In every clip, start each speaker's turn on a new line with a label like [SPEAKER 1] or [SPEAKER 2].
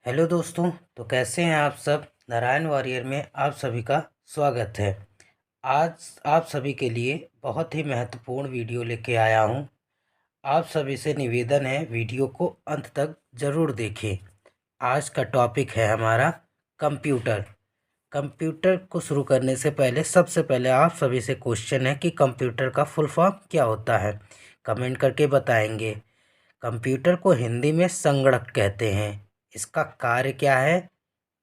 [SPEAKER 1] Hello दोस्तों। तो कैसे हैं आप सब। नारायण वॉरियर में आप सभी का स्वागत है। आज आप सभी के लिए बहुत ही महत्वपूर्ण वीडियो लेके आया हूं। आप सभी से निवेदन है वीडियो को अंत तक ज़रूर देखें। आज का टॉपिक है हमारा कंप्यूटर। कंप्यूटर को शुरू करने से पहले सबसे पहले आप सभी से क्वेश्चन है कि कंप्यूटर का फुल फॉर्म क्या होता है। कमेंट करके बताएंगे। कंप्यूटर को हिंदी में संगणक कहते हैं। इसका कार्य क्या है?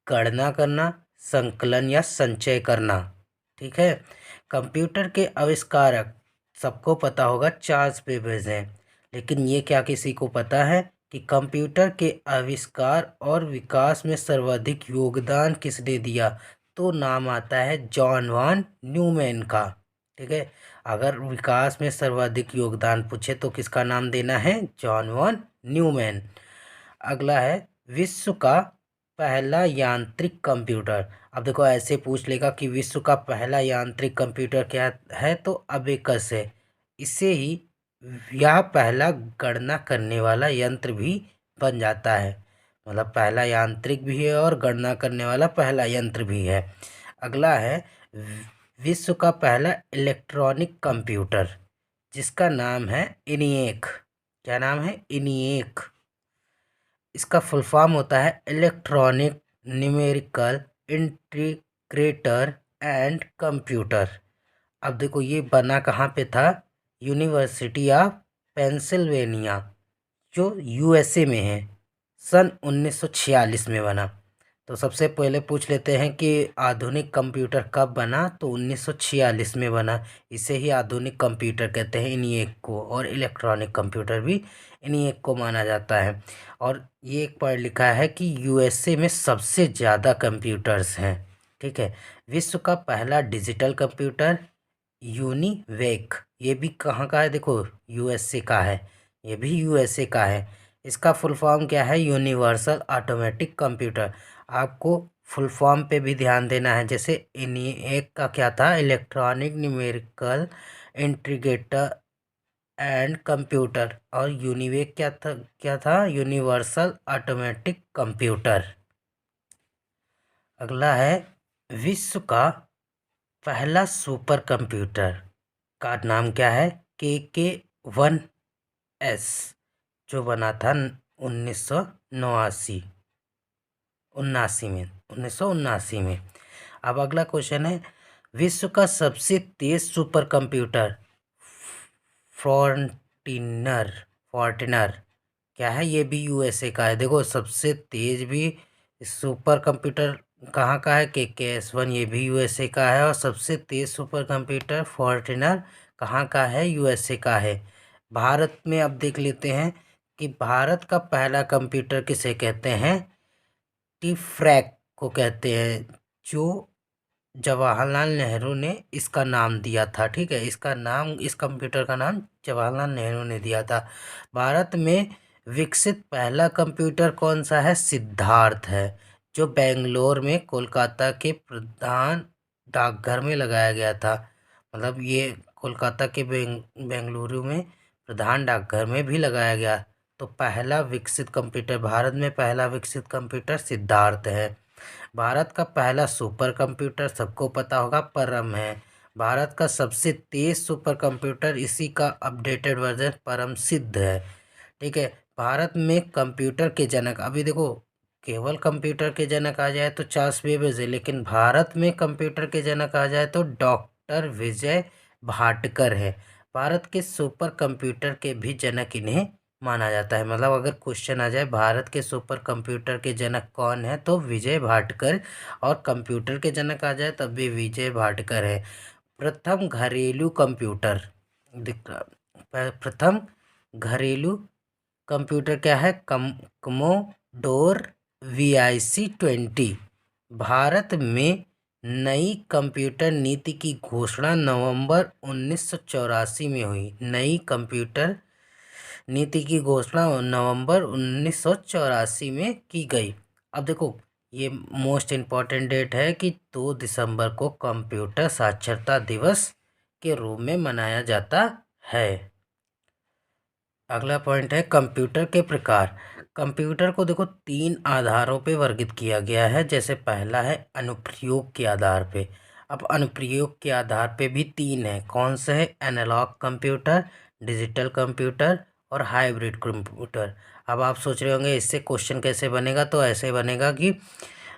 [SPEAKER 1] गणना करना, संकलन या संचय करना। ठीक है। कंप्यूटर के आविष्कारक सबको पता होगा चार्ल्स बेबेज हैं। लेकिन ये क्या किसी को पता है कि कंप्यूटर के आविष्कार और विकास में सर्वाधिक योगदान किसने दिया? तो नाम आता है जॉन वॉन न्यूमैन का। ठीक है। अगर विकास में सर्वाधिक योगदान पूछे तो किसका नाम देना है? John von Neumann. अगला है विश्व का पहला यांत्रिक कंप्यूटर। अब देखो ऐसे पूछ लेगा कि विश्व का पहला यांत्रिक कंप्यूटर क्या है, तो अबेकस है। इससे ही यह पहला गणना करने वाला यंत्र भी बन जाता है। मतलब पहला यांत्रिक भी है और गणना करने वाला पहला यंत्र भी है। अगला है विश्व का पहला इलेक्ट्रॉनिक कंप्यूटर, जिसका नाम है इनिएक। क्या नाम है? इनिएक। इसका फुल फॉर्म होता है electronic numerical integrator and computer. अब देखो ये बना कहाँ पे था? यूनिवर्सिटी ऑफ पेंसिल्वेनिया, जो यूएसए में है। सन 1946 में बना। तो सबसे पहले पूछ लेते हैं कि आधुनिक कंप्यूटर कब बना? तो 1946 में बना। इसे ही आधुनिक कंप्यूटर कहते हैं, इन्हीं एक को। और इलेक्ट्रॉनिक कंप्यूटर भी इन्हीं एक को माना जाता है। और ये एक पॉइंट लिखा है कि यूएसए में सबसे ज़्यादा कंप्यूटर्स हैं। ठीक है। विश्व का पहला डिजिटल कंप्यूटर यूनिवेक, ये भी कहाँ का है? देखो यूएसए का है। ये भी यूएसए का है। इसका फुल फॉर्म क्या है? Universal automatic computer. आपको फुल फॉर्म पे भी ध्यान देना है। जैसे एक का क्या था? Electronic numerical integrator and computer. और यूनिवेक क्या था? Universal automatic computer. अगला है विश्व का पहला सुपर कंप्यूटर का नाम क्या है? KK-1S, जो बना था 1989 में। अब अगला क्वेश्चन है विश्व का सबसे तेज सुपर कंप्यूटर फोर्टिनर। क्या है? ये भी यूएसए का है। देखो सबसे तेज भी सुपर कंप्यूटर कहाँ का है? KK-S1, ये भी यूएसए का है। और सबसे तेज सुपर कंप्यूटर फोर्टिनर कहाँ का है? यूएसए का है। भारत में अब देख लेते हैं कि भारत का पहला कंप्यूटर किसे कहते हैं? टीफ्रैक को कहते हैं, जो जवाहरलाल नेहरू ने इसका नाम दिया था। ठीक है। इसका नाम, इस कंप्यूटर का नाम जवाहरलाल नेहरू ने दिया था। भारत में विकसित पहला कंप्यूटर कौन सा है? सिद्धार्थ है, जो बेंगलोर में कोलकाता के प्रधान डाकघर में लगाया गया था। मतलब ये कोलकाता के बेंगलुरु में प्रधान डाकघर में भी लगाया गया। तो पहला विकसित कंप्यूटर, भारत में पहला विकसित कंप्यूटर सिद्धार्थ है। भारत का पहला सुपर कंप्यूटर सबको पता होगा, परम है। भारत का सबसे तेज सुपर कंप्यूटर, इसी का अपडेटेड वर्जन परम सिद्ध है। ठीक है। भारत में कंप्यूटर के जनक, अभी देखो केवल कंप्यूटर के जनक आ जाए तो चार्ल्स बेबेज है, लेकिन भारत में कंप्यूटर के जनक आ जाए तो डॉक्टर विजय भाटकर है। भारत के सुपर कंप्यूटर के भी जनक इन्हें माना जाता है। मतलब अगर क्वेश्चन आ जाए भारत के सुपर कंप्यूटर के जनक कौन है, तो विजय भाटकर। और कंप्यूटर के जनक आ जाए तब भी विजय भाटकर है। प्रथम घरेलू कंप्यूटर, प्रथम घरेलू कंप्यूटर क्या है? Commodore VIC-20। भारत में नई कंप्यूटर नीति की घोषणा नवंबर 1984 में हुई। नई कंप्यूटर नीति की घोषणा नवंबर 1984 में की गई। अब देखो ये मोस्ट इम्पॉर्टेंट डेट है कि 2 दिसंबर को कंप्यूटर साक्षरता दिवस के रूप में मनाया जाता है। अगला पॉइंट है कंप्यूटर के प्रकार। कंप्यूटर को देखो 3 आधारों पे वर्गित किया गया है। जैसे पहला है अनुप्रयोग के आधार पे। अब अनुप्रयोग के आधार पे भी 3 है। कौन से है? एनालॉग कंप्यूटर, डिजिटल कंप्यूटर और हाइब्रिड कंप्यूटर। अब आप सोच रहे होंगे इससे क्वेश्चन कैसे बनेगा, तो ऐसे बनेगा कि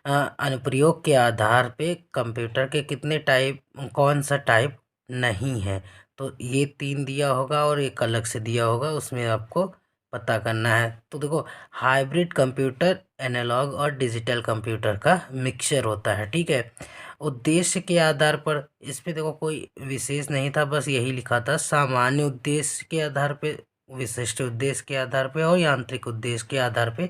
[SPEAKER 1] अनुप्रयोग के आधार पे कंप्यूटर के कितने टाइप, कौन सा टाइप नहीं है। तो ये 3 दिया होगा और एक अलग से दिया होगा, उसमें आपको पता करना है। तो देखो, हाइब्रिड कंप्यूटर एनालॉग और डिजिटल कंप्यूटर का मिक्सचर होता है, ठीक है। उद्देश्य के आधार पर इस पे देखो कोई विशेष नहीं था, बस यही लिखा था सामान्य उद्देश्य के आधार पे, विशिष्ट उद्देश्य के आधार पे और यांत्रिक उद्देश्य के आधार पे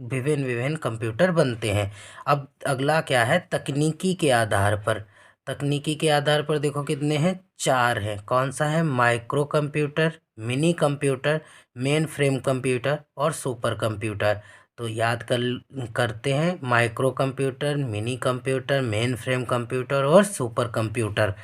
[SPEAKER 1] विभिन्न विभिन्न कंप्यूटर बनते हैं। अब अगला क्या है? तकनीकी के आधार पर। तकनीकी के आधार पर देखो कितने हैं? 4 हैं। कौन सा है? Micro computer, mini computer, main frame computer और सुपर कंप्यूटर। तो याद करते हैं, micro computer, mini computer, main frame computer और सुपर कंप्यूटर।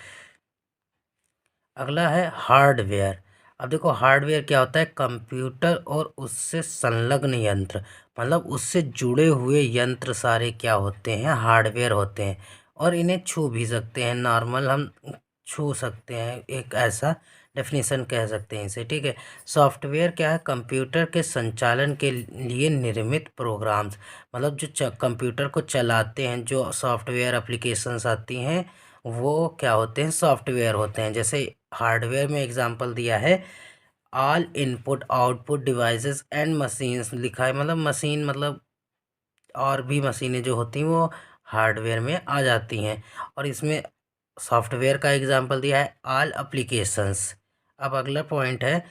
[SPEAKER 1] अगला है हार्डवेयर। अब देखो हार्डवेयर क्या होता है? कंप्यूटर और उससे संलग्न यंत्र, मतलब उससे जुड़े हुए यंत्र सारे क्या होते हैं? हार्डवेयर होते हैं। और इन्हें छू भी सकते हैं, नॉर्मल हम छू सकते हैं, एक ऐसा डेफिनेशन कह सकते हैं इसे, ठीक है। सॉफ्टवेयर क्या है? कंप्यूटर के संचालन के लिए निर्मित प्रोग्राम्स, मतलब जो कंप्यूटर को चलाते हैं, जो सॉफ्टवेयर एप्लीकेशंस आती हैं वो क्या होते हैं? सॉफ्टवेयर होते हैं। जैसे हार्डवेयर में एग्जांपल दिया है, all input output devices and machines लिखा है, मतलब मशीन मतलब और भी मशीनें जो होती हैं वो हार्डवेयर में आ जाती हैं। और इसमें सॉफ्टवेयर का एग्जांपल दिया है, ऑल एप्लीकेशंस। अब अगला पॉइंट है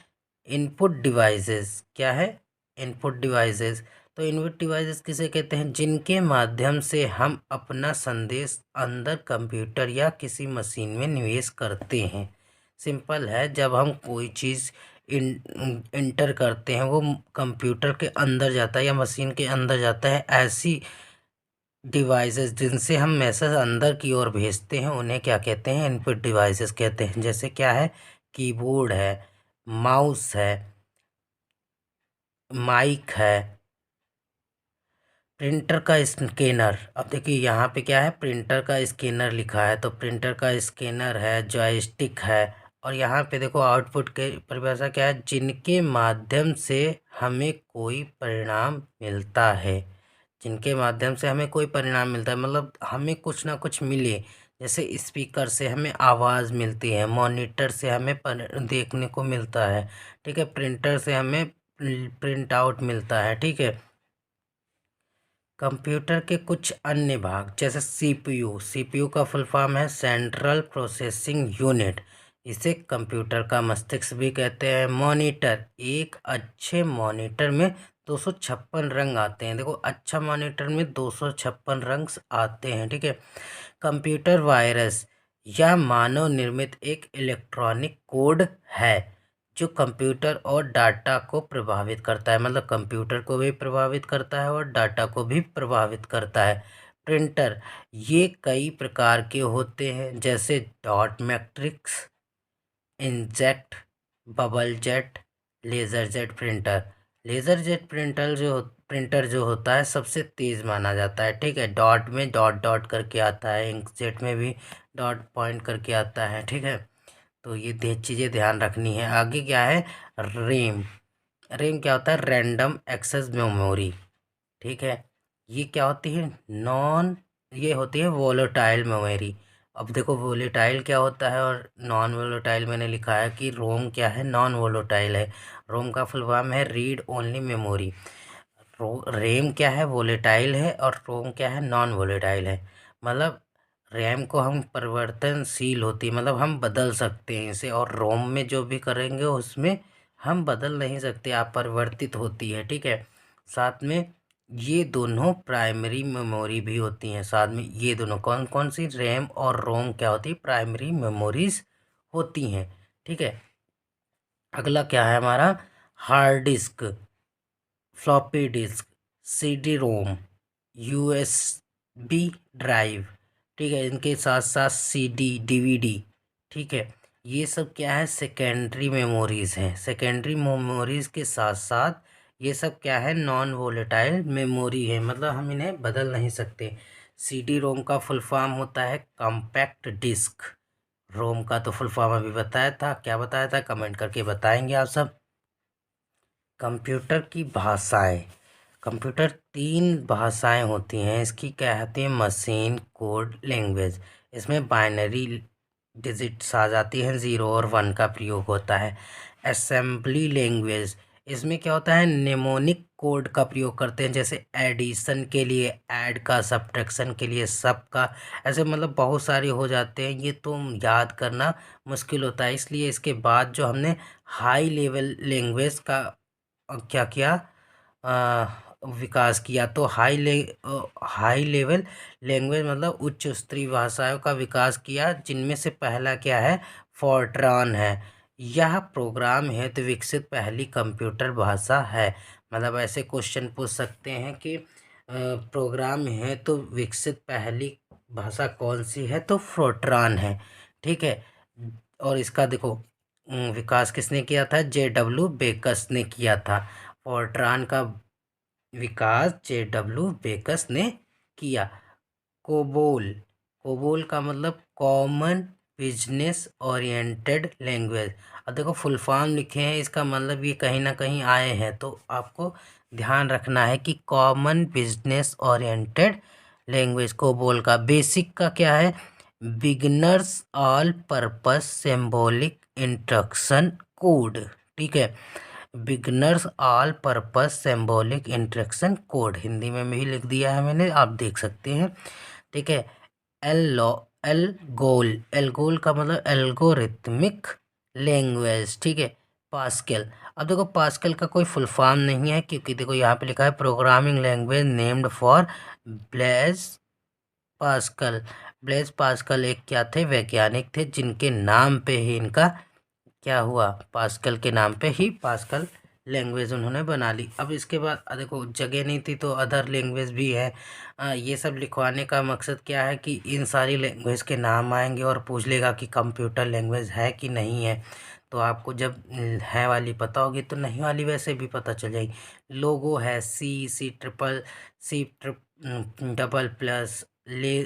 [SPEAKER 1] इनपुट डिवाइसेस। क्या है? Input devices. तो इनपुट डिवाइसेस किसे कहते हैं? जिनके माध्यम से हम अपना संदेश अंदर कंप्यूटर या किसी मशीन में निवेश करते हैं। सिंपल है, जब हम कोई चीज़ इंटर करते हैं वो कंप्यूटर के अंदर जाता है या मशीन के अंदर जाता है। ऐसी डिवाइसेस जिनसे हम मैसेज अंदर की ओर भेजते हैं उन्हें क्या कहते हैं? इनपुट डिवाइसेस कहते हैं। जैसे क्या है? कीबोर्ड है, माउस है, माइक है, प्रिंटर का स्कैनर। अब देखिए यहाँ पे क्या है? प्रिंटर का स्कैनर लिखा है, तो प्रिंटर का स्कैनर है, जॉयस्टिक है। और यहाँ पे देखो आउटपुट के परिभाषा क्या है? जिनके माध्यम से हमें कोई परिणाम मिलता है। जिनके माध्यम से हमें कोई परिणाम मिलता है, मतलब हमें कुछ ना कुछ मिले। जैसे स्पीकर से हमें आवाज़ मिलती है, मॉनिटर से हमें देखने को मिलता है, ठीक है। प्रिंटर से हमें प्रिंट आउट मिलता है, ठीक है। कंप्यूटर के कुछ अन्य भाग जैसे सीपीयू। सीपीयू का फुल फॉर्म है सेंट्रल प्रोसेसिंग यूनिट। इसे कंप्यूटर का मस्तिष्क भी कहते हैं। मॉनिटर, एक अच्छे मॉनिटर में 256 रंग आते हैं। देखो, अच्छा मॉनिटर में 256 रंग आते हैं, ठीक है। कंप्यूटर वायरस, यह मानव निर्मित एक इलेक्ट्रॉनिक कोड है जो कंप्यूटर और डाटा को प्रभावित करता है, मतलब कंप्यूटर को भी प्रभावित करता है और डाटा को भी प्रभावित करता है। प्रिंटर, ये कई प्रकार के होते हैं जैसे dot matrix, inkjet, bubble jet, laser jet printer. Laser jet printer जो होता है सबसे तेज़ माना जाता है, ठीक है। डॉट में डॉट डॉट करके आता है, इंकजेट में भी डॉट पॉइंट करके आता है, ठीक है। तो ये चीज़ें ध्यान रखनी है। आगे क्या है? रैम। रैम क्या होता है? रैंडम एक्सेस मेमोरी, ठीक है। ये क्या होती है? ये होती है वोलेटाइल मेमोरी। अब देखो वोलेटाइल क्या होता है और नॉन वोलेटाइल मैंने लिखा है कि रोम क्या है? नॉन वोलेटाइल है। रोम का फुल फॉर्म है रीड ओनली मेमोरी। रैम क्या है? वोलेटाइल है और रोम क्या है? नॉन वोलेटाइल है। मतलब रैम को हम परिवर्तनशील होती है, मतलब हम बदल सकते हैं इसे, और रोम में जो भी करेंगे उसमें हम बदल नहीं सकते, आप परिवर्तित होती है, ठीक है। साथ में ये दोनों प्राइमरी मेमोरी भी होती हैं। साथ में ये दोनों कौन कौन सी? रैम और रोम क्या होती है? प्राइमरी मेमोरीज होती हैं, ठीक है। अगला क्या है हमारा? Hard disk, floppy disk, CD ROM, USB drive, ठीक है। इनके साथ साथ सीडी, डीवीडी, ठीक है। ये सब क्या है? सेकेंडरी मेमोरीज हैं। सेकेंडरी मेमोरीज के साथ साथ ये सब क्या है, नॉन वोलेटाइल मेमोरी है, मतलब हम इन्हें बदल नहीं सकते। सीडी रोम का फुल फॉर्म होता है कॉम्पैक्ट डिस्क। रोम का तो फुल फॉर्म अभी बताया था, क्या बताया था कमेंट करके बताएंगे आप सब। कंप्यूटर की भाषाएं, कंप्यूटर 3 भाषाएं होती हैं इसकी, क्या होती है, मशीन कोड लैंग्वेज। इसमें बाइनरी डिजिट्स आ जाती हैं, 0 और 1 का प्रयोग होता है। असेंबली लैंग्वेज, इसमें क्या होता है, नेमोनिक कोड का प्रयोग करते हैं, जैसे एडिशन के लिए ऐड का, सब्ट्रैक्शन के लिए सब का, ऐसे मतलब बहुत सारे हो जाते हैं, ये तो याद करना मुश्किल होता है। इसलिए इसके बाद जो हमने हाई लेवल लैंग्वेज का क्या किया, विकास किया। तो हाई लेवल लैंग्वेज मतलब उच्च स्तरीय भाषाओं का विकास किया, जिनमें से पहला क्या है, फोर्ट्रान है। यह प्रोग्राम हेतु विकसित पहली कंप्यूटर भाषा है। मतलब ऐसे क्वेश्चन पूछ सकते हैं कि प्रोग्राम है तो विकसित पहली भाषा कौन सी है, तो फोर्ट्रान है। ठीक है। और इसका देखो विकास किसने किया था, JW बेकस ने किया था। फोर्ट्रान का विकास JW बेकस ने किया। कोबोल, कोबोल का मतलब कॉमन बिजनेस ओरिएंटेड लैंग्वेज। अब देखो फुल फॉर्म लिखे हैं, इसका मतलब ये कहीं ना कहीं आए हैं, तो आपको ध्यान रखना है कि common business oriented language. COBOL का बेसिक का क्या है, beginners all purpose symbolic instruction code. ठीक है, beginners all purpose symbolic instruction code, Hindi में भी लिख दिया है मैंने, आप देख सकते हैं। ठीक है। एल गोल का मतलब एल्गोरिथमिक लैंग्वेज। ठीक है। पास्कल, अब देखो पास्कल का कोई फुल फॉर्म नहीं है, क्योंकि देखो यहाँ पे लिखा है programming language named for Blaise Pascal. Blaise Pascal एक क्या थे, वैज्ञानिक थे, जिनके नाम पे ही इनका क्या हुआ, पास्कल के नाम पे ही पास्कल लैंग्वेज उन्होंने बना ली। अब इसके बाद देखो जगह नहीं थी तो अदर लैंग्वेज भी है। ये सब लिखवाने का मकसद क्या है कि इन सारी लैंग्वेज के नाम आएंगे और पूछ लेगा कि कंप्यूटर लैंग्वेज है कि नहीं है। तो आपको जब है वाली पता होगी तो नहीं वाली वैसे भी पता चल जाएगी। लोगो है C#+, ले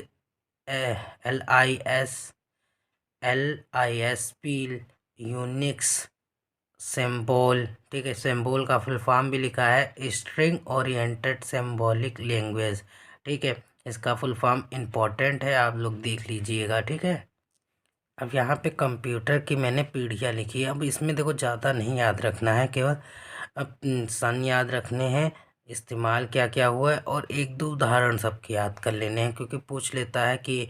[SPEAKER 1] LISP, यूनिक्स सिंबल। ठीक है, सिंबल का फुल फॉर्म भी लिखा है स्ट्रिंग ओरिएंटेड सिंबॉलिक लैंग्वेज। ठीक है, इसका फुल फॉर्म इम्पोर्टेंट है, आप लोग देख लीजिएगा। ठीक है। अब यहाँ पे कंप्यूटर की मैंने पीढ़ियाँ लिखी है। अब इसमें देखो ज़्यादा नहीं याद रखना है, केवल अब सन याद रखने हैं, इस्तेमाल क्या क्या हुआ है, और एक दो उदाहरण सबके याद कर लेने हैं, क्योंकि पूछ लेता है कि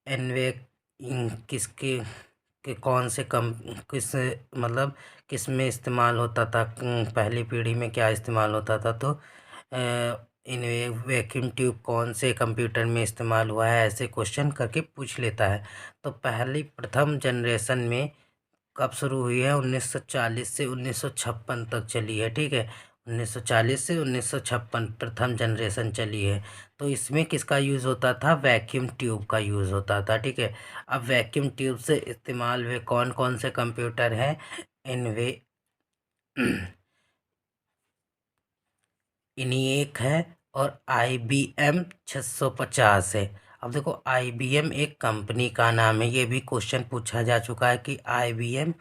[SPEAKER 1] एनवे किसके कि कौन से कम किस मतलब किस में इस्तेमाल होता था, पहली पीढ़ी में क्या इस्तेमाल होता था, तो इन वैक्यूम ट्यूब कौन से कंप्यूटर में इस्तेमाल हुआ है, ऐसे क्वेश्चन करके पूछ लेता है। तो पहली प्रथम जनरेशन में कब शुरू हुई है, 1940 से 1956 तक चली है। ठीक है, 1940 से 1956 प्रथम जनरेशन चली है। तो इसमें किसका यूज़ होता था, वैक्यूम ट्यूब का यूज़ होता था। ठीक है। अब वैक्यूम ट्यूब से इस्तेमाल हुए कौन कौन से कंप्यूटर हैं, इनवे इनिएक है और IBM 650 है। अब देखो IBM एक कंपनी का नाम है, ये भी क्वेश्चन पूछा जा चुका है कि IBM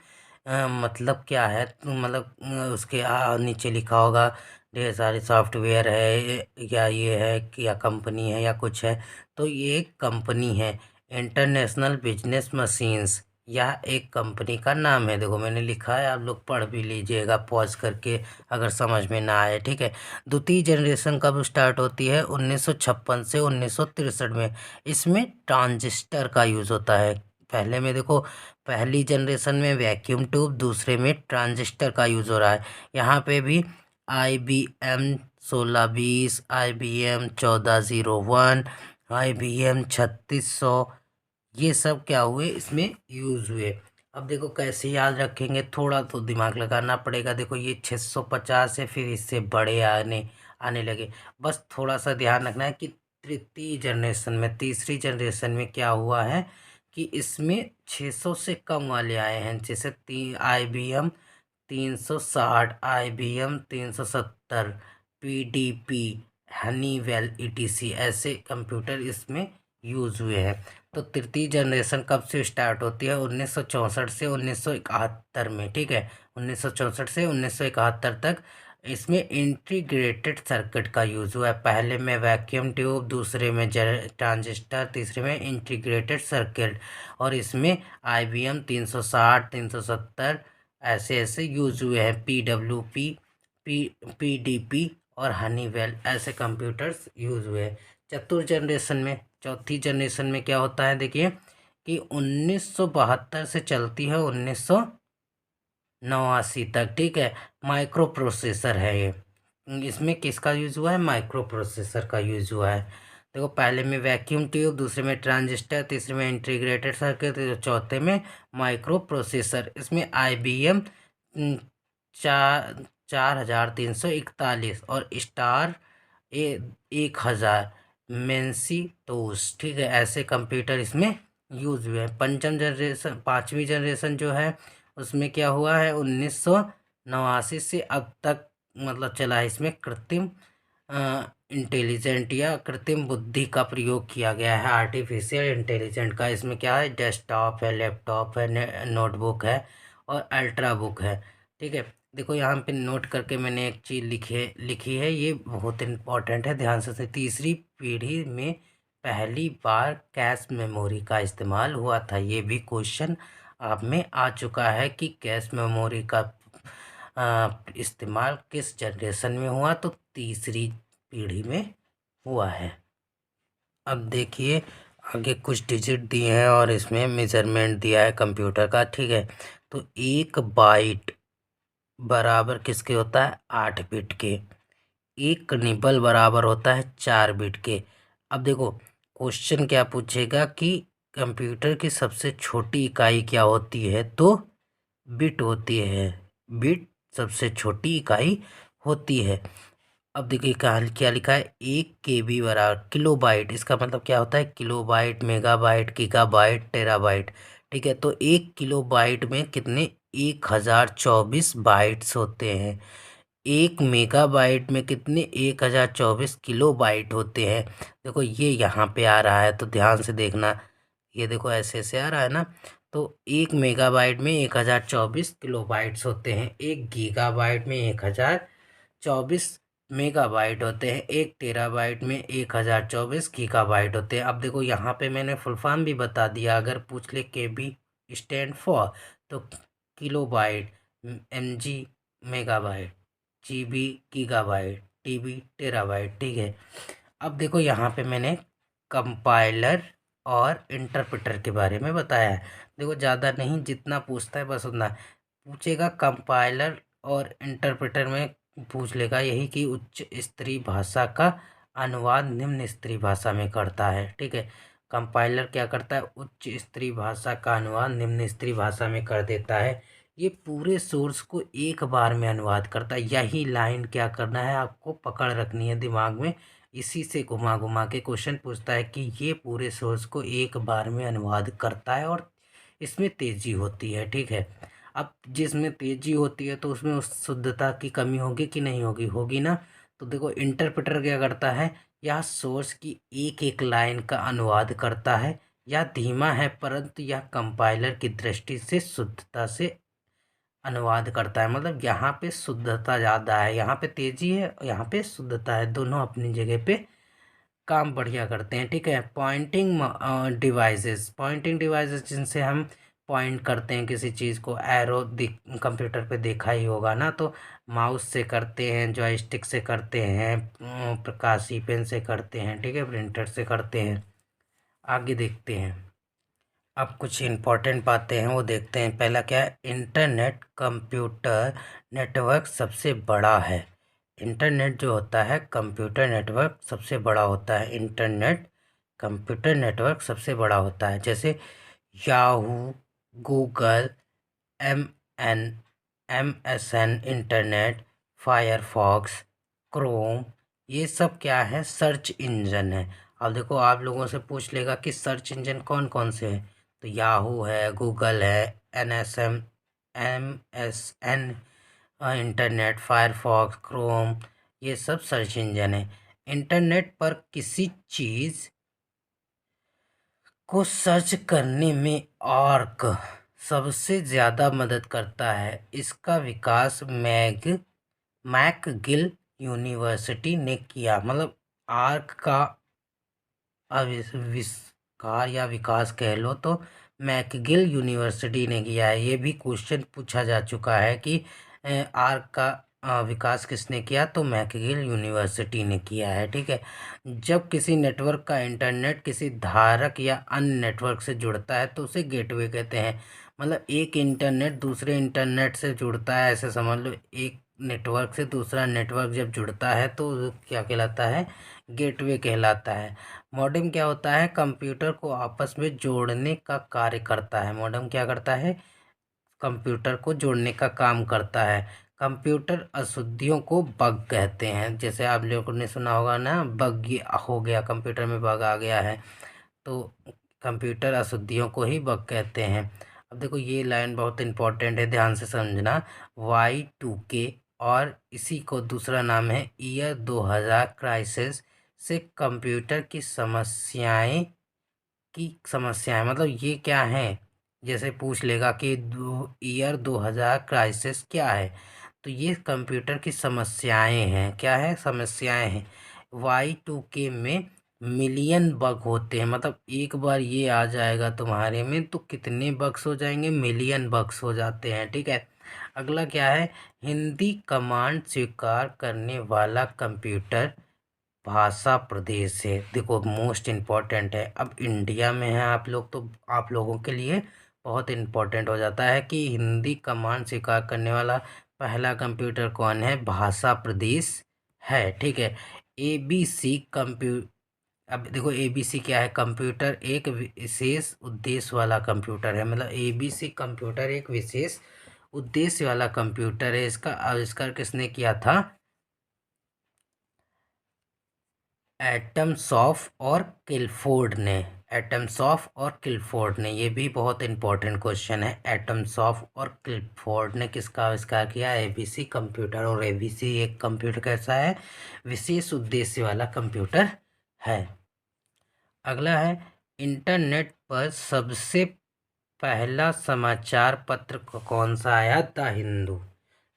[SPEAKER 1] मतलब क्या है, तो मतलब उसके नीचे लिखा होगा ढेर सारे सॉफ्टवेयर है, या ये है कि या कंपनी है या कुछ है। तो ये एक कंपनी है, इंटरनेशनल बिजनेस मशीन्स, यह एक कंपनी का नाम है। देखो मैंने लिखा है, आप लोग पढ़ भी लीजिएगा पॉज करके अगर समझ में ना आए। ठीक है। द्वितीय जनरेशन कब स्टार्ट होती है, 1956 से 1963 में। इसमें ट्रांजिस्टर का यूज़ होता है। पहले में देखो, पहली जनरेशन में वैक्यूम ट्यूब, दूसरे में ट्रांजिस्टर का यूज़ हो रहा है। यहाँ पे भी IBM 1620, IBM 1401, IBM 3600, ये सब क्या हुए, इसमें यूज़ हुए। अब देखो कैसे याद रखेंगे, थोड़ा तो दिमाग लगाना पड़ेगा। देखो ये 650 है, फिर इससे बड़े आने आने लगे। बस थोड़ा सा ध्यान रखना है कि तृतीय जनरेशन में, तीसरी जनरेशन में क्या हुआ है कि इसमें 600 से कम वाले आए हैं, जैसे IBM 360, IBM 370, PDP, Honeywell ETC ऐसे कंप्यूटर इसमें यूज़ हुए हैं। तो तृतीय जनरेशन कब से स्टार्ट होती है? 1964 से 1971 में, ठीक है। 1964 से 1971 तक इसमें इंटीग्रेटेड सर्किट का यूज़ हुआ है। पहले में वैक्यूम ट्यूब, दूसरे में ट्रांजिस्टर, तीसरे में इंटीग्रेटेड सर्किट। और इसमें IBM 360, 370 ऐसे ऐसे यूज़ हुए हैं। PDP और हनीवेल ऐसे कंप्यूटर्स यूज़ हुए हैं। चतुर्थ जनरेशन में, चौथी जनरेशन में क्या होता है? देखिए कि 1972 से चलती है 1989 तक, ठीक है। माइक्रो प्रोसेसर है ये। इसमें किसका यूज़ हुआ है? माइक्रो प्रोसेसर का यूज़ हुआ है। देखो पहले में वैक्यूम ट्यूब, दूसरे में ट्रांजिस्टर, तीसरे में इंटीग्रेटेड सर्किट, चौथे में माइक्रो प्रोसेसर। इसमें IBM 4341 और स्टार 1000 मेंसिटोस, ठीक है, ऐसे कंप्यूटर इसमें यूज़ हुए हैं। पंचम जनरेशन, पाँचवीं जनरेशन जो है उसमें क्या हुआ है? 1989 से अब तक मतलब चला है। इसमें कृत्रिम इंटेलिजेंट या कृत्रिम बुद्धि का प्रयोग किया गया है, आर्टिफिशियल इंटेलिजेंट का। इसमें क्या है? डेस्कटॉप है, लैपटॉप है, नोटबुक है और अल्ट्रा बुक है, ठीक है। देखो यहाँ पे नोट करके मैंने एक चीज़ लिखी है, ये बहुत इम्पोर्टेंट है, ध्यान से। तीसरी पीढ़ी में पहली बार कैश मेमोरी का इस्तेमाल हुआ था। ये भी क्वेश्चन आप में आ चुका है कि कैश मेमोरी का इस्तेमाल किस जनरेशन में हुआ? तो तीसरी पीढ़ी में हुआ है। अब देखिए आगे कुछ डिजिट दिए हैं और इसमें मेजरमेंट दिया है कंप्यूटर का, ठीक है। तो 1 बाइट बराबर किसके होता है? 8 बिट के। 1 निबल बराबर होता है 4 बिट के। अब देखो क्वेश्चन क्या पूछेगा कि कंप्यूटर की सबसे छोटी इकाई क्या होती है? तो बिट होती है। बिट सबसे छोटी इकाई होती है। अब देखिए क्या लिखा है? 1 KB बराबर किलोबाइट। इसका मतलब क्या होता है? किलोबाइट, मेगाबाइट, गीगाबाइट, टेराबाइट, ठीक है। तो 1 किलोबाइट में कितने? 1024 बाइट्स होते हैं। 1 मेगाबाइट में कितने? 1024 किलोबाइट होते हैं। देखो ये यहाँ पे आ रहा है तो ध्यान से देखना। ये देखो ऐसे ऐसे आ रहा है ना। तो 1 मेगाबाइट में 1024 किलोबाइट्स होते हैं। 1 गीगाबाइट में 1024 मेगाबाइट होते हैं। 1 टेराबाइट में 1024 गीगाबाइट होते हैं। अब देखो यहाँ पे मैंने फुल फॉर्म भी बता दिया। अगर पूछ ले KB स्टैंड फॉर, तो kilobyte, MG megabyte, GB gigabyte, TB terabyte, ठीक है। अब देखो यहाँ पे मैंने कंपाइलर और इंटरप्रेटर के बारे में बताया है। देखो ज़्यादा नहीं, जितना पूछता है बस उतना पूछेगा। कंपाइलर और इंटरप्रेटर में पूछ लेगा यही कि उच्च स्तरीय भाषा का अनुवाद निम्न स्तरीय भाषा में करता है, ठीक है। कंपाइलर क्या करता है? उच्च स्तरीय भाषा का अनुवाद निम्न स्तरीय भाषा में कर देता है। ये पूरे सोर्स को एक बार में अनुवाद करता है। यही लाइन क्या करना है आपको पकड़ रखनी है दिमाग में। इसी से घुमा घुमा के क्वेश्चन पूछता है कि ये पूरे सोर्स को एक बार में अनुवाद करता है और इसमें तेज़ी होती है, ठीक है। अब जिसमें तेज़ी होती है तो उसमें उस शुद्धता की कमी होगी कि नहीं होगी? होगी ना। तो देखो इंटरप्रेटर क्या करता है? यह सोर्स की एक एक लाइन का अनुवाद करता है। यह धीमा है परंतु यह कंपाइलर की दृष्टि से शुद्धता से अनुवाद करता है। मतलब यहाँ पे शुद्धता ज़्यादा है, यहाँ पे तेज़ी है, यहाँ पे शुद्धता है। दोनों अपनी जगह पे काम बढ़िया करते हैं, ठीक है। पॉइंटिंग डिवाइसेस जिनसे हम पॉइंट करते हैं किसी चीज़ को। एरो कंप्यूटर पे देखा ही होगा ना। तो माउस से करते हैं, जॉयस्टिक से करते हैं, प्रकाशी पेन से करते हैं, ठीक है, प्रिंटर से करते हैं। आगे देखते हैं। अब कुछ इम्पोर्टेंट बातें हैं वो देखते हैं। पहला क्या है? इंटरनेट कंप्यूटर नेटवर्क सबसे बड़ा है। इंटरनेट जो होता है कंप्यूटर नेटवर्क सबसे बड़ा होता है। इंटरनेट कंप्यूटर नेटवर्क सबसे बड़ा होता है। जैसे Yahoo, Google, MN MSN internet, Firefox, Chrome, ये सब क्या है? सर्च इंजन है। अब देखो आप लोगों से पूछ लेगा कि सर्च इंजन कौन कौन से हैं? तो याहू है, गूगल है, NSM MSN internet, Firefox, Chrome, ये सब सर्च इंजन है। इंटरनेट पर किसी चीज़ को सर्च करने में आर्क सबसे ज़्यादा मदद करता है। इसका विकास मैकगिल यूनिवर्सिटी ने किया। मतलब आर्क का आविष्कार या विकास कह लो तो मैकगिल यूनिवर्सिटी ने किया है। ये भी क्वेश्चन पूछा जा चुका है कि आर्क का विकास किसने किया, तो मैकगिल यूनिवर्सिटी ने किया है। ठीक है। जब किसी नेटवर्क का इंटरनेट किसी धारक या अन्य नेटवर्क से जुड़ता है तो उसे गेटवे कहते हैं। मतलब एक इंटरनेट दूसरे इंटरनेट से जुड़ता है, ऐसे समझ लो। एक नेटवर्क से दूसरा नेटवर्क जब जुड़ता है तो क्या कहलाता है, गेटवे कहलाता है। मॉडेम क्या होता है, कंप्यूटर को आपस में जोड़ने का कार्य करता है। मॉडेम क्या करता है, कंप्यूटर को जोड़ने का काम करता है। कंप्यूटर अशुद्धियों को बग कहते हैं। जैसे आप लोगों ने सुना होगा ना, बग हो गया, कंप्यूटर में बग आ गया है, तो कंप्यूटर अशुद्धियों को ही बग कहते हैं। अब देखो ये लाइन बहुत इंपॉर्टेंट है, ध्यान से समझना। Y2K और इसी को दूसरा नाम है ईयर 2000 क्राइसिस से कंप्यूटर की समस्याएं मतलब ये क्या है। जैसे पूछ लेगा कि ईयर 2000 क्राइसिस क्या है, तो ये कंप्यूटर की समस्याएं हैं। क्या है, समस्याएं हैं। Y2K में मिलियन बग होते हैं। मतलब एक बार ये आ जाएगा तुम्हारे में तो कितने बग्स हो जाएंगे, मिलियन बग्स हो जाते हैं। ठीक है। अगला क्या है, हिंदी कमांड स्वीकार करने वाला कंप्यूटर भाषा प्रदेश है। देखो मोस्ट इम्पॉर्टेंट है। अब इंडिया में है आप लोग तो आप लोगों के लिए बहुत इम्पोर्टेंट हो जाता है कि हिंदी कमांड स्वीकार करने वाला पहला कंप्यूटर कौन है, भाषा प्रदेश है। ठीक है। ABC अब देखो ABC क्या है, कंप्यूटर एक विशेष उद्देश्य वाला कंप्यूटर है। मतलब ABC कंप्यूटर एक विशेष उद्देश्य वाला कंप्यूटर है। इसका आविष्कार किसने किया था, एटम्सॉफ और किलफोर्ड ने। एटम्सॉफ और किलफोर्ड ने, ये भी बहुत इंपॉर्टेंट क्वेश्चन है। एटम्सॉफ और किलफोर्ड ने किसका आविष्कार किया, ABC कंप्यूटर। और ABC एक कंप्यूटर कैसा है, विशेष उद्देश्य वाला कंप्यूटर है। अगला है, इंटरनेट पर सबसे पहला समाचार पत्र कौन सा आया, द हिंदू।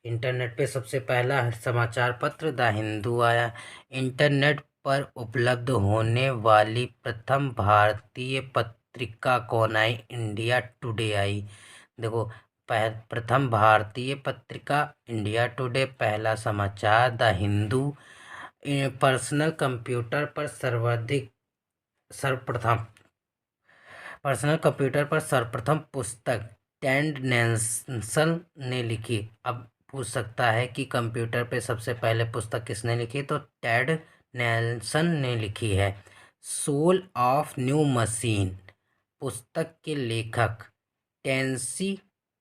[SPEAKER 1] इंटरनेट पे सबसे पहला समाचार पत्र द हिंदू आया। इंटरनेट पर उपलब्ध होने वाली प्रथम भारतीय पत्रिका कौन आई, इंडिया टुडे आई। देखो प्रथम भारतीय पत्रिका इंडिया टुडे, पहला समाचार द हिंदू। पर्सनल कंप्यूटर पर सर्वप्रथम पर्सनल कंप्यूटर पर सर्वप्रथम पुस्तक टेड नेल्सन ने लिखी। अब पूछ सकता है कि कंप्यूटर पे सबसे पहले पुस्तक किसने लिखी, तो टेड नेल्सन ने लिखी है। सोल ऑफ न्यू मशीन पुस्तक के लेखक टेंसी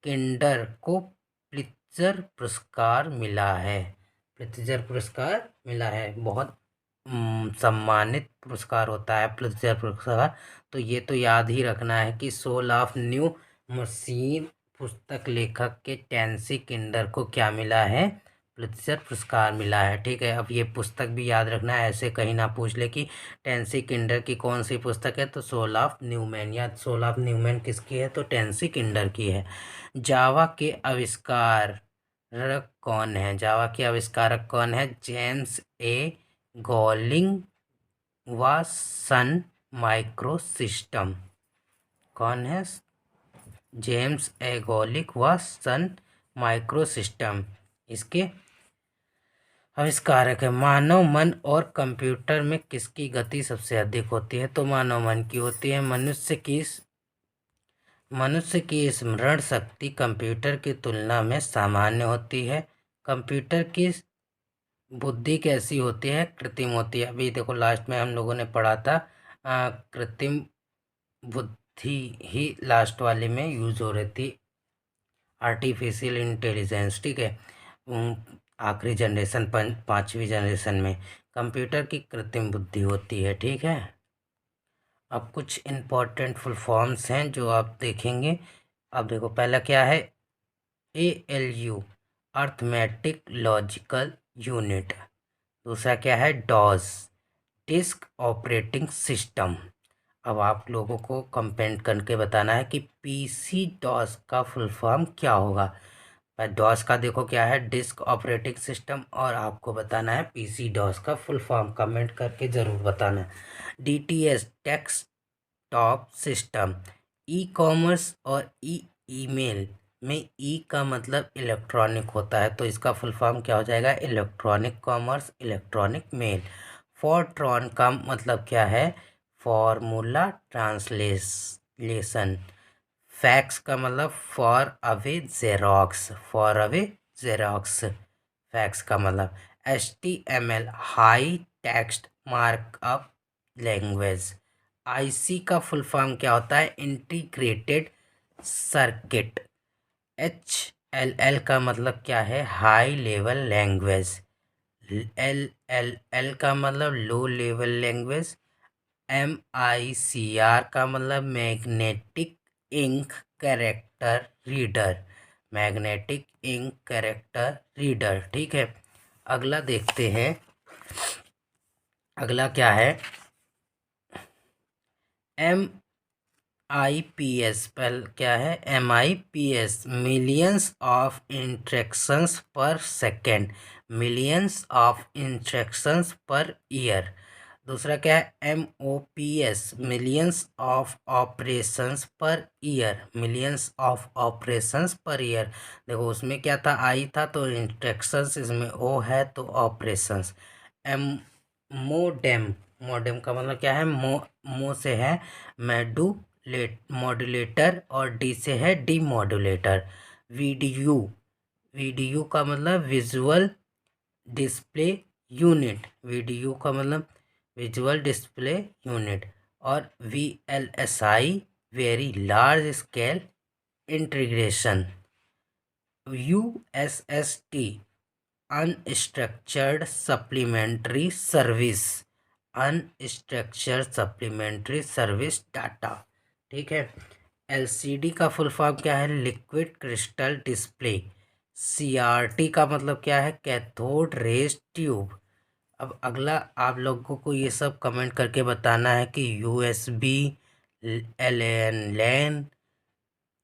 [SPEAKER 1] किंडर को प्लित्जर पुरस्कार मिला है। प्लित्जर पुरस्कार मिला है, बहुत सम्मानित पुरस्कार होता है प्लित्जर पुरस्कार। तो ये तो याद ही रखना है कि सोल ऑफ न्यू मशीन पुस्तक लेखक के टेंसी किंडर को क्या मिला है, प्लित्जर पुरस्कार मिला है। ठीक है। अब ये पुस्तक भी याद रखना है, ऐसे कहीं ना पूछ ले कि टेंसी किंडर की कौन सी पुस्तक है, तो सोल ऑफ न्यूमैन, या सोल ऑफ न्यूमैन किसकी है, तो टेंसी किंडर की है। जावा के आविष्कारक कौन है, जावा के आविष्कारक कौन है, जेम्स ए गॉलिंग व सन माइक्रोसिस्टम। कौन है, जेम्स ए गॉलिक व सन माइक्रोसिस्टम इसके आविष्कारक है। मानव मन और कंप्यूटर में किसकी गति सबसे अधिक होती है, तो मानव मन की होती है। मनुष्य की स्मरण शक्ति कंप्यूटर की तुलना में सामान्य होती है। कंप्यूटर की बुद्धि कैसी होती है, कृत्रिम होती है। अभी देखो लास्ट में हम लोगों ने पढ़ा था कृत्रिम बुद्धि ही लास्ट वाले में यूज हो रही थी, आर्टिफिशियल इंटेलिजेंस। ठीक है। आखिरी जनरेशन, पांचवी जनरेशन में कंप्यूटर की कृत्रिम बुद्धि होती है। ठीक है। अब कुछ इम्पोर्टेंट फुल फॉर्म्स हैं जो आप देखेंगे। अब देखो पहला क्या है, ALU अर्थमेटिक लॉजिकल यूनिट। दूसरा क्या है, डॉस, डिस्क ऑपरेटिंग सिस्टम। अब आप लोगों को कंपेंड करके बताना है कि पीसी डॉस का फुल फॉर्म क्या होगा। डॉस का देखो क्या है, डिस्क ऑपरेटिंग सिस्टम, और आपको बताना है पीसी डॉस का फुल फॉर्म। कमेंट करके ज़रूर बताना। DTS, desktop system. E commerce और ईमेल में ई का मतलब इलेक्ट्रॉनिक होता है, तो इसका फुल फॉर्म क्या हो जाएगा, इलेक्ट्रॉनिक कॉमर्स, इलेक्ट्रॉनिक मेल। फॉरट्रॉन का मतलब क्या है, फॉर्मूला ट्रांसलेशन। फैक्स का मतलब for away xerox, for away xerox, fax का मतलब। HTML, high text markup language. IC का फुल फॉर्म क्या होता है, इंटीग्रेटेड सर्किट। HLL का मतलब क्या है, हाई लेवल लैंग्वेज। LLL का मतलब लो लेवल लैंग्वेज। MICR का मतलब magnetic ink character reader, magnetic ink character reader. ठीक है, अगला देखते हैं। अगला क्या है, MIPS। पर क्या है, MIPS, मिलियंस ऑफ इंस्ट्रक्शंस पर second, millions of instructions per year. दूसरा क्या है, MOPS, millions of operations per year, millions of operations per year. देखो उसमें क्या था, आई था, तो इंस्ट्रक्शंस इसमें ओ है, तो ऑपरेशंस। एम मोडेम, मोडेम का मतलब क्या है, मो से है मॉड्यूलेटर, और डी से है डीमॉड्यूलेटर। वीडीयू, वीडीयू का मतलब विजुअल डिस्प्ले यूनिट, वीडीयू का मतलब विजुअल डिस्प्ले यूनिट। और VLSI, very large scale integration. USST, unstructured supplementary service, unstructured supplementary service data. ठीक है। LCD का फुल फॉर्म क्या है, लिक्विड क्रिस्टल डिस्प्ले। CRT का मतलब क्या है, कैथोड रेज ट्यूब। अब अगला आप लोगों को ये सब कमेंट करके बताना है कि USB, LAN लैन,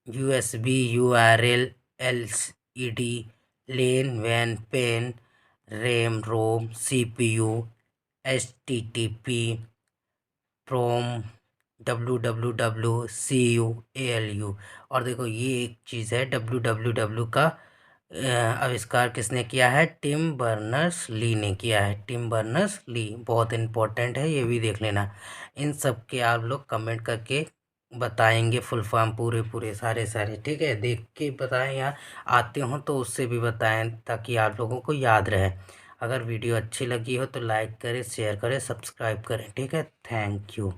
[SPEAKER 1] USB, URL, LCD, लेन, वैन, पेन, रैम, रोम, CPU, HTTP, प्रोम, WWW, CU, ALU। और देखो ये एक चीज़ है, WWW का आविष्कार किसने किया है, टिम बर्नर्स ली ने किया है, टिम बर्नर्स ली। बहुत इम्पोर्टेंट है, ये भी देख लेना। इन सब के आप लोग कमेंट करके बताएंगे फुल फॉर्म, पूरे पूरे सारे सारे। ठीक है, देख के बताएं, या आते हो तो उससे भी बताएं, ताकि आप लोगों को याद रहे। अगर वीडियो अच्छी लगी हो तो लाइक करें, शेयर करें, सब्सक्राइब करें। ठीक है, थैंक यू।